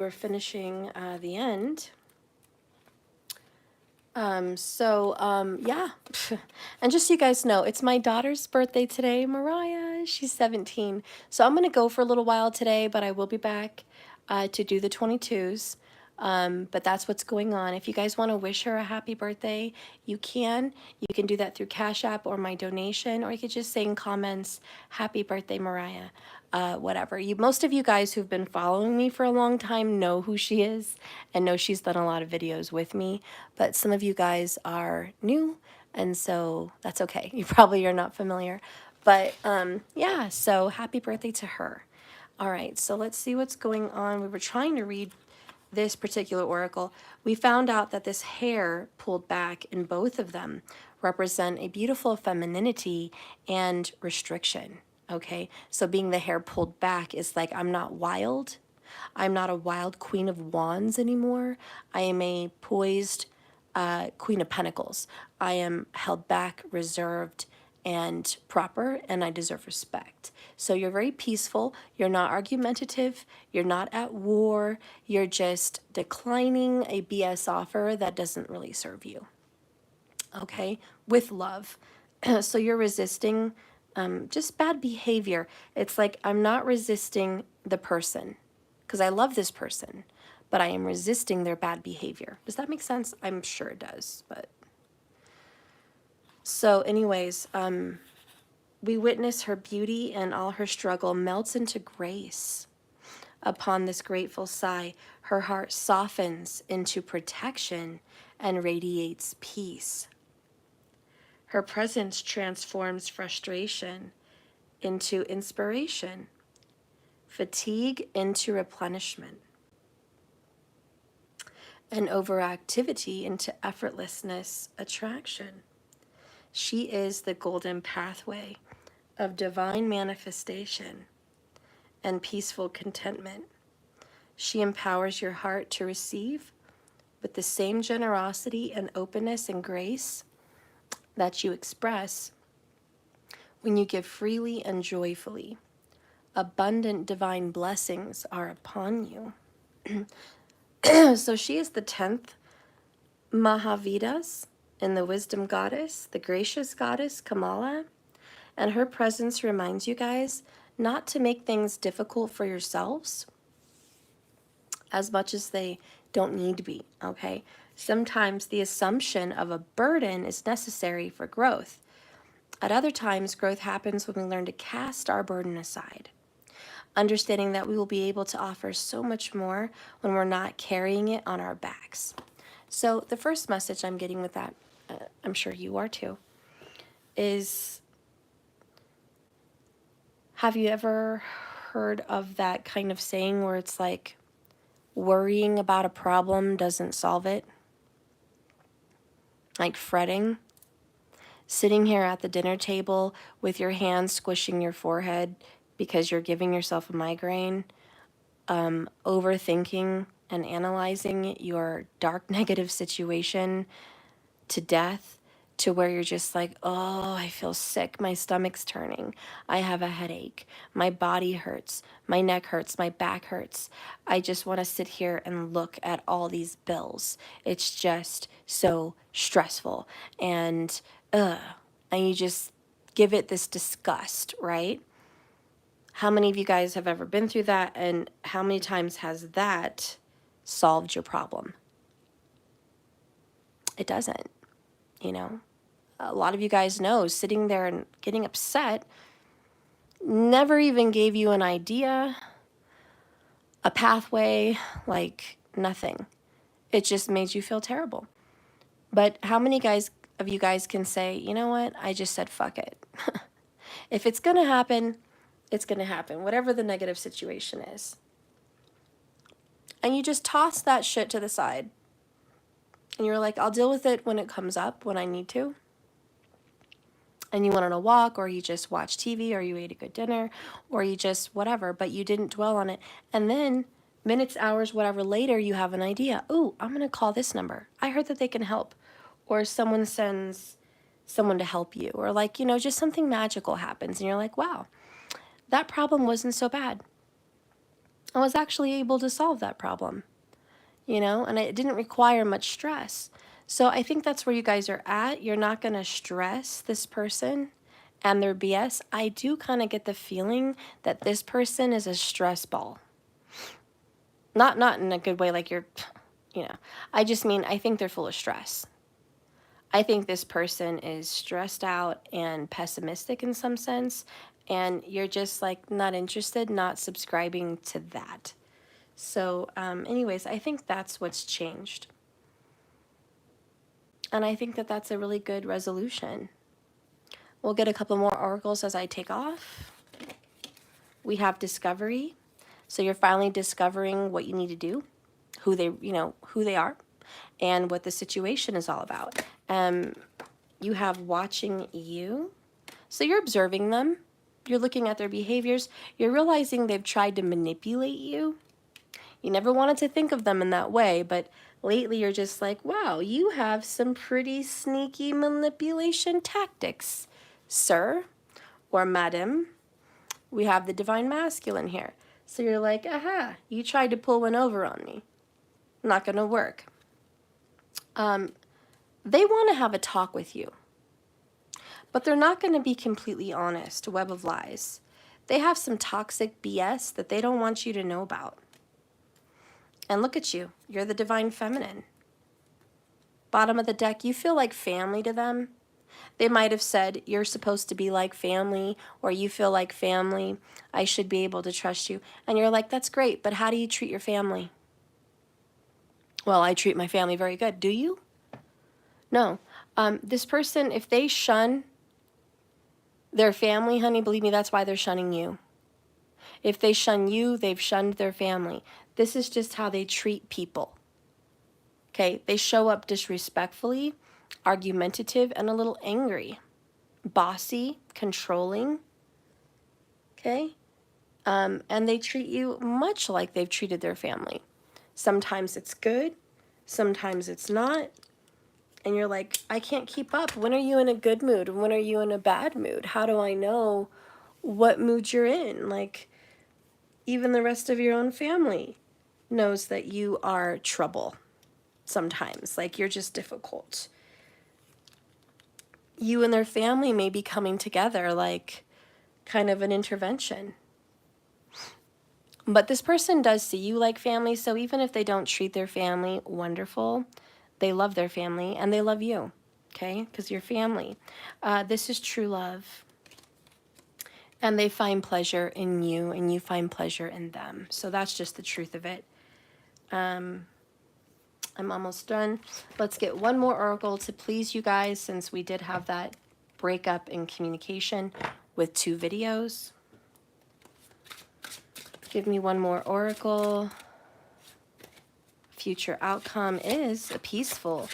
we're finishing the end. Yeah. And just so you guys know, it's my daughter's birthday today, Mariah. She's 17. So I'm going to go for a little while today, but I will be back to do the 22s. But that's what's going on. If you guys want to wish her a happy birthday, you can. You can do that through Cash App or my donation, or you could just say in comments, "Happy birthday, Mariah." Whatever. Most of you guys who've been following me for a long time know who she is and know she's done a lot of videos with me. But some of you guys are new, and so that's okay. You probably are not familiar. But yeah, so happy birthday to her. All right, so let's see what's going on. We were trying to read this particular oracle. We found out that this hair pulled back in both of them represent a beautiful femininity and restriction. Okay, so being the hair pulled back is like, I'm not wild. I'm not a wild queen of wands anymore. I am a poised Queen of Pentacles. I am held back, reserved, and proper, and I deserve respect. So you're very peaceful. You're not argumentative. You're not at war. You're just declining a BS offer that doesn't really serve you. Okay? With love. So you're resisting just bad behavior. It's like, I'm not resisting the person because I love this person, but I am resisting their bad behavior. Does that make sense? I'm sure it does, but so anyways, we witness her beauty, and all her struggle melts into grace. Upon this grateful sigh, her heart softens into protection and radiates peace. Her presence transforms frustration into inspiration, fatigue into replenishment, and overactivity into effortlessness attraction. She is the golden pathway of divine manifestation and peaceful contentment. She empowers your heart to receive with the same generosity and openness and grace that you express when you give freely and joyfully. Abundant divine blessings are upon you. So she is the 10th Mahavidas in the wisdom goddess, the gracious goddess Kamala. And her presence reminds you guys not to make things difficult for yourselves as much as they don't need to be, okay? Sometimes the assumption of a burden is necessary for growth. At other times, growth happens when we learn to cast our burden aside, understanding that we will be able to offer so much more when we're not carrying it on our backs. So the first message I'm getting with that, I'm sure you are too, is, have you ever heard of that kind of saying where it's like, worrying about a problem doesn't solve it? Like fretting, sitting here at the dinner table with your hands squishing your forehead because you're giving yourself a migraine, overthinking and analyzing your dark negative situation to death, to where you're just like, oh, I feel sick, my stomach's turning, I have a headache, my body hurts, my neck hurts, my back hurts. I just want to sit here and look at all these bills. It's just so stressful. And you just give it this disgust, right? How many of you guys have ever been through that, and how many times has that solved your problem? It doesn't, you know? A lot of you guys know sitting there and getting upset never even gave you an idea, a pathway, like nothing. It just made you feel terrible. But how many of you guys can say, you know what, I just said fuck it. If it's going to happen, it's going to happen, whatever the negative situation is. And you just toss that shit to the side. And you're like, I'll deal with it when it comes up, when I need to. And you went on a walk, or you just watched TV, or you ate a good dinner, or you just whatever, but you didn't dwell on it. And then minutes, hours, whatever later, you have an idea. Oh, I'm going to call this number. I heard that they can help. Or someone sends someone to help you. Or like, just something magical happens. And you're like, wow, that problem wasn't so bad. I was actually able to solve that problem, you know, and it didn't require much stress. So I think that's where you guys are at. You're not going to stress this person and their BS. I do kind of get the feeling that this person is a stress ball. Not in a good way, like you're, you know, I just mean I think they're full of stress. I think this person is stressed out and pessimistic in some sense, and you're just like not interested, not subscribing to that. So anyways, I think that's what's changed. And I think that that's a really good resolution. We'll get a couple more oracles as I take off. We have discovery. So you're finally discovering what you need to do, who they are, and what the situation is all about. You have watching you. So you're observing them. You're looking at their behaviors. You're realizing they've tried to manipulate you. You never wanted to think of them in that way, but lately you're just like, wow, you have some pretty sneaky manipulation tactics, sir or madam. We have the divine masculine here. So you're like, aha, you tried to pull one over on me. Not going to work. They want to have a talk with you, but they're not going to be completely honest. Web of lies. They have some toxic BS that they don't want you to know about. And look at you. You're the divine feminine. Bottom of the deck, you feel like family to them. They might have said, you're supposed to be like family, or you feel like family. I should be able to trust you. And you're like, that's great, but how do you treat your family? Well, I treat my family very good. Do you? No. This person, if they shun their family, honey, believe me, that's why they're shunning you. If they shun you, they've shunned their family. This is just how they treat people. Okay, they show up disrespectfully, argumentative, and a little angry. Bossy, controlling. Okay? And they treat you much like they've treated their family. Sometimes it's good, sometimes it's not. And you're like, I can't keep up. When are you in a good mood? When are you in a bad mood? How do I know what mood you're in? Like, even the rest of your own family knows that you are trouble sometimes. Like, you're just difficult. You and their family may be coming together like kind of an intervention. But this person does see you like family, so even if they don't treat their family wonderful, they love their family and they love you, okay? Because you're family. This is true love. And they find pleasure in you and you find pleasure in them. So that's just the truth of it. I'm almost done. Let's get one more oracle to please you guys, since we did have that breakup in communication with 2 videos. Give me one more oracle. Future outcome is a peaceful,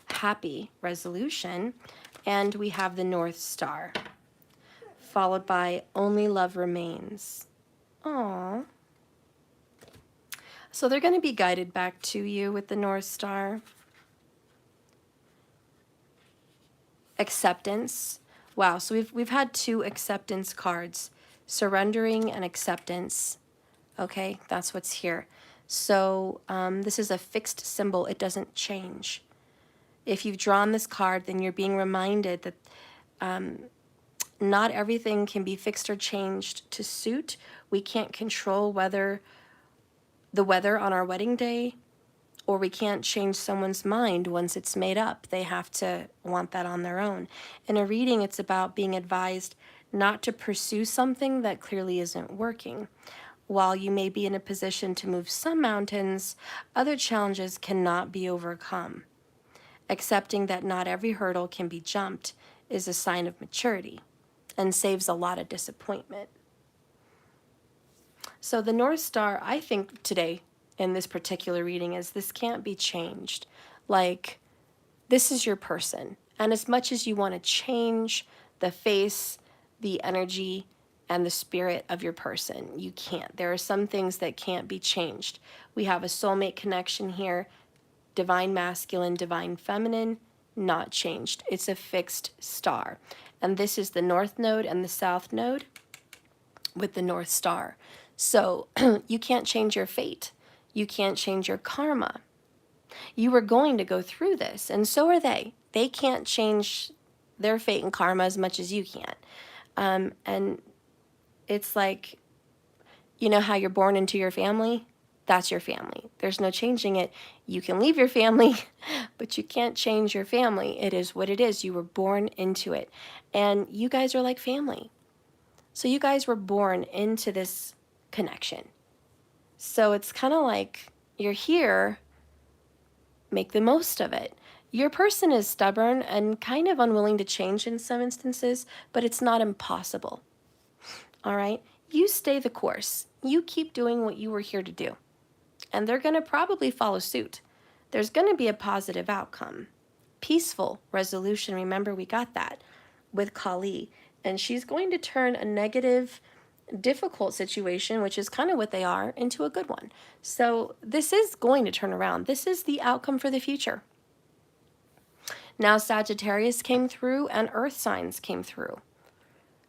happy resolution. And we have the North Star, followed by only love remains. Aww. So they're going to be guided back to you with the North Star. Acceptance. Wow, so we've had 2 acceptance cards. Surrendering and acceptance. Okay, that's what's here. So this is a fixed symbol. It doesn't change. If you've drawn this card, then you're being reminded that not everything can be fixed or changed to suit. We can't control the weather on our wedding day, or we can't change someone's mind once it's made up. They have to want that on their own. In a reading, it's about being advised not to pursue something that clearly isn't working. While you may be in a position to move some mountains, other challenges cannot be overcome. Accepting that not every hurdle can be jumped is a sign of maturity and saves a lot of disappointment. So the North Star, I think today in this particular reading, is this can't be changed. Like, this is your person. And as much as you want to change the face, the energy, and the spirit of your person, you can't. There are some things that can't be changed. We have a soulmate connection here, divine masculine, divine feminine, not changed. It's a fixed star. And this is the North Node and the South Node with the North Star. So you can't change your fate. You can't change your karma. You were going to go through this, and so are they. They can't change their fate and karma as much as you can. And it's like, you know how you're born into your family? That's your family. There's no changing it. You can leave your family, but you can't change your family. It is what it is. You were born into it. And you guys are like family. So you guys were born into this connection. So it's kind of like you're here, make the most of it. Your person is stubborn and kind of unwilling to change in some instances, but it's not impossible. All right? You stay the course. You keep doing what you were here to do. And they're going to probably follow suit. There's going to be a positive outcome. Peaceful resolution. Remember, we got that with Kali. And she's going to turn a negative, difficult situation, which is kind of what they are, into a good one. So this is going to turn around. This is the outcome for the future. Now Sagittarius came through and earth signs came through.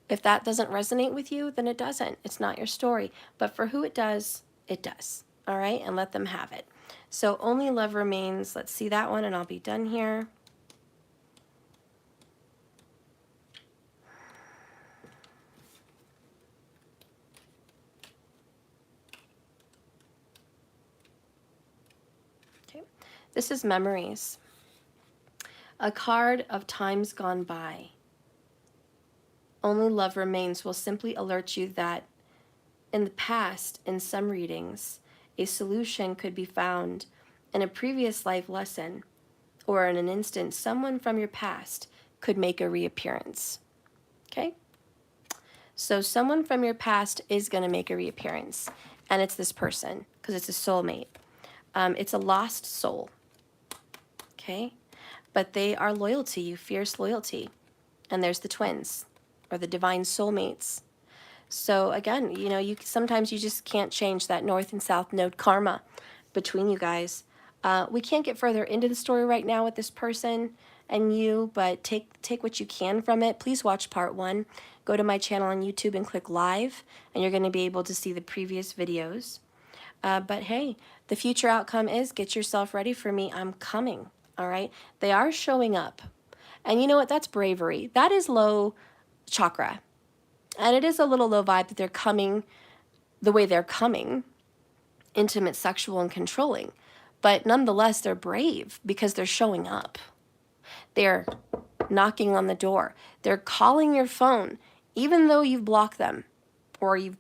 If that doesn't resonate with you, then it doesn't. It's not your story. But for who it does, it does. All right? And let them have it. So only love remains. Let's see that one and I'll be done here. Okay. This is memories. A card of times gone by. Only love remains will simply alert you that in the past, in some readings, a solution could be found in a previous life lesson, or in an instant, someone from your past could make a reappearance. Okay? So someone from your past is going to make a reappearance, and it's this person, because it's a soulmate. It's a lost soul. Okay? But they are loyal to you, fierce loyalty. And there's the twins, or the divine soulmates. So again, you know, sometimes you just can't change that north and south node karma between you guys. We can't get further into the story right now with this person and you, but take what you can from it. Please watch part 1. Go to my channel on YouTube and click live, and you're going to be able to see the previous videos. But hey, the future outcome is get yourself ready for me. I'm coming. All right? They are showing up. And you know what? That's bravery. That is low chakra. And it is a little low vibe that they're coming the way they're coming, intimate, sexual, and controlling. But nonetheless, they're brave because they're showing up. They're knocking on the door. They're calling your phone, even though you've blocked them or you've,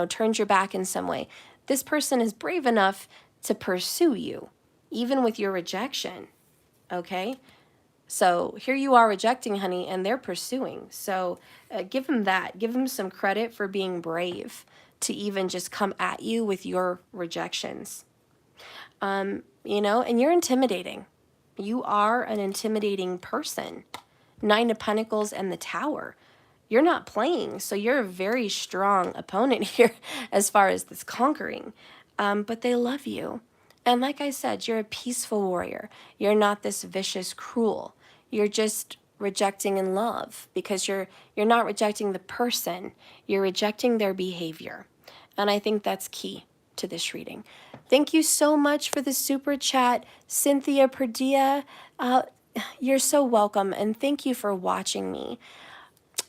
turned your back in some way. This person is brave enough to pursue you, even with your rejection, okay? So here you are rejecting, honey, and they're pursuing. So give them that. Give them some credit for being brave to even just come at you with your rejections. And you're intimidating. You are an intimidating person. 9 of Pentacles and the Tower. You're not playing, so you're a very strong opponent here as far as this conquering. But they love you. And like I said, you're a peaceful warrior. You're not this vicious, cruel. You're just rejecting in love because you're not rejecting the person. You're rejecting their behavior. And I think that's key to this reading. Thank you so much for the super chat, Cynthia Perdia. You're so welcome, and thank you for watching me.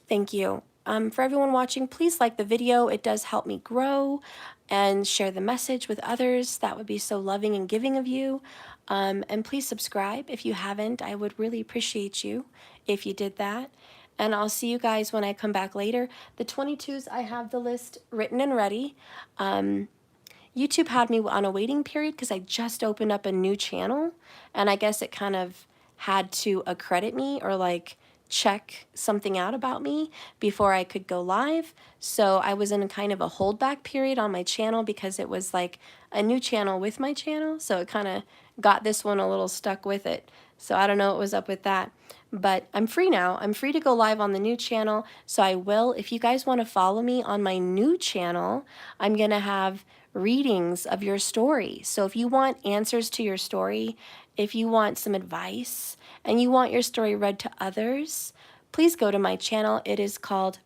Thank you. For everyone watching, please like the video. It does help me grow, and share the message with others. That would be so loving and giving of you. And please subscribe if you haven't. I would really appreciate you if you did that. And I'll see you guys when I come back later. The 22s, I have the list written and ready. YouTube had me on a waiting period because I just opened up a new channel. And I guess it kind of had to accredit me or like check something out about me before I could go live. So I was in a kind of a holdback period on my channel because it was like a new channel with my channel. So it kind of got this one a little stuck with it. So I don't know what was up with that. But I'm free now. I'm free to go live on the new channel. So I will. If you guys want to follow me on my new channel, I'm going to have readings of your story. So if you want answers to your story, if you want some advice, and you want your story read to others, please go to my channel. It is called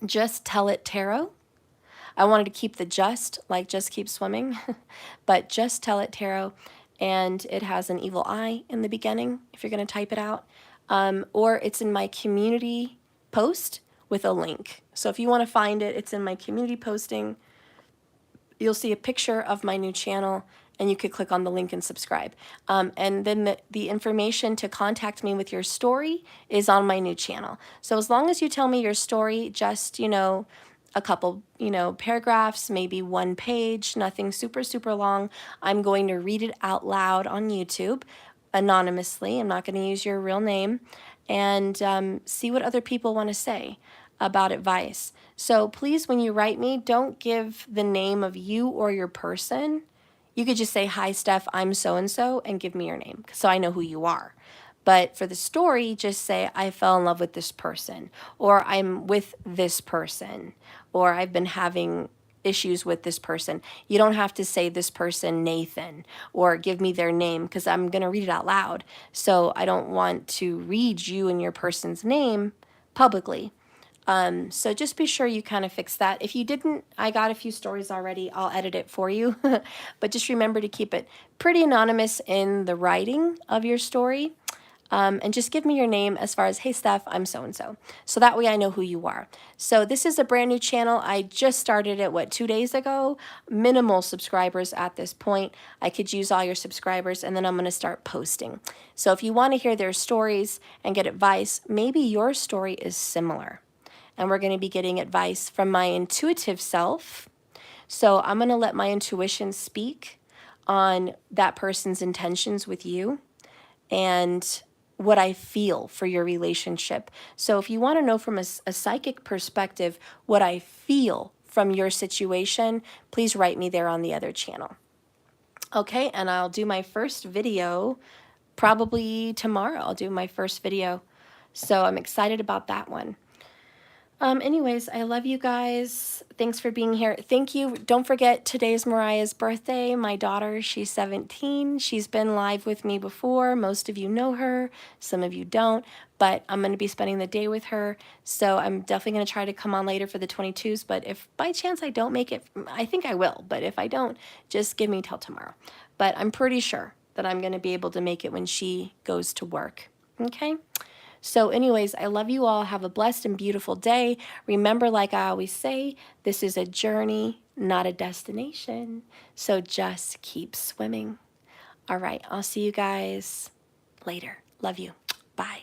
Just Tell It Tarot. I wanted to keep the just, like just keep swimming, but Just Tell It Tarot, and it has an evil eye in the beginning if you're going to type it out. Or it's in my community post with a link. So if you want to find it, it's in my community posting. You'll see a picture of my new channel, and you could click on the link and subscribe. And then the information to contact me with your story is on my new channel. So as long as you tell me your story, just, you know, a couple, you know, paragraphs, maybe one page, nothing super, super long, I'm going to read it out loud on YouTube anonymously. I'm not going to use your real name, and see what other people want to say about advice. So please, when you write me, don't give the name of you or your person. You could just say, hi, Steph, I'm so-and-so, and give me your name so I know who you are. But for the story, just say, I fell in love with this person, or I'm with this person, or I've been having issues with this person. You don't have to say this person, Nathan, or give me their name, because I'm going to read it out loud. So I don't want to read you and your person's name publicly. So just be sure you kind of fix that. If you didn't, I got a few stories already. I'll edit it for you. But just remember to keep it pretty anonymous in the writing of your story. And just give me your name as far as, hey, Steph, I'm so-and-so. So that way I know who you are. So this is a brand new channel. I just started it, 2 days ago? Minimal subscribers at this point. I could use all your subscribers, and then I'm going to start posting. So if you want to hear their stories and get advice, maybe your story is similar. And we're going to be getting advice from my intuitive self. So I'm going to let my intuition speak on that person's intentions with you and what I feel for your relationship. So if you want to know from a psychic perspective what I feel from your situation, please write me there on the other channel. Okay, and I'll do my first video probably tomorrow. I'll do my first video. So I'm excited about that one. Anyways, I love you guys. Thanks for being here. Thank you. Don't forget, today's Mariah's birthday. My daughter, she's 17. She's been live with me before. Most of you know her. Some of you don't. But I'm going to be spending the day with her. So I'm definitely going to try to come on later for the 22s. But if by chance I don't make it, I think I will. But if I don't, just give me till tomorrow. But I'm pretty sure that I'm going to be able to make it when she goes to work. Okay? So anyways, I love you all. Have a blessed and beautiful day. Remember, like I always say, this is a journey, not a destination. So just keep swimming. All right, I'll see you guys later. Love you. Bye.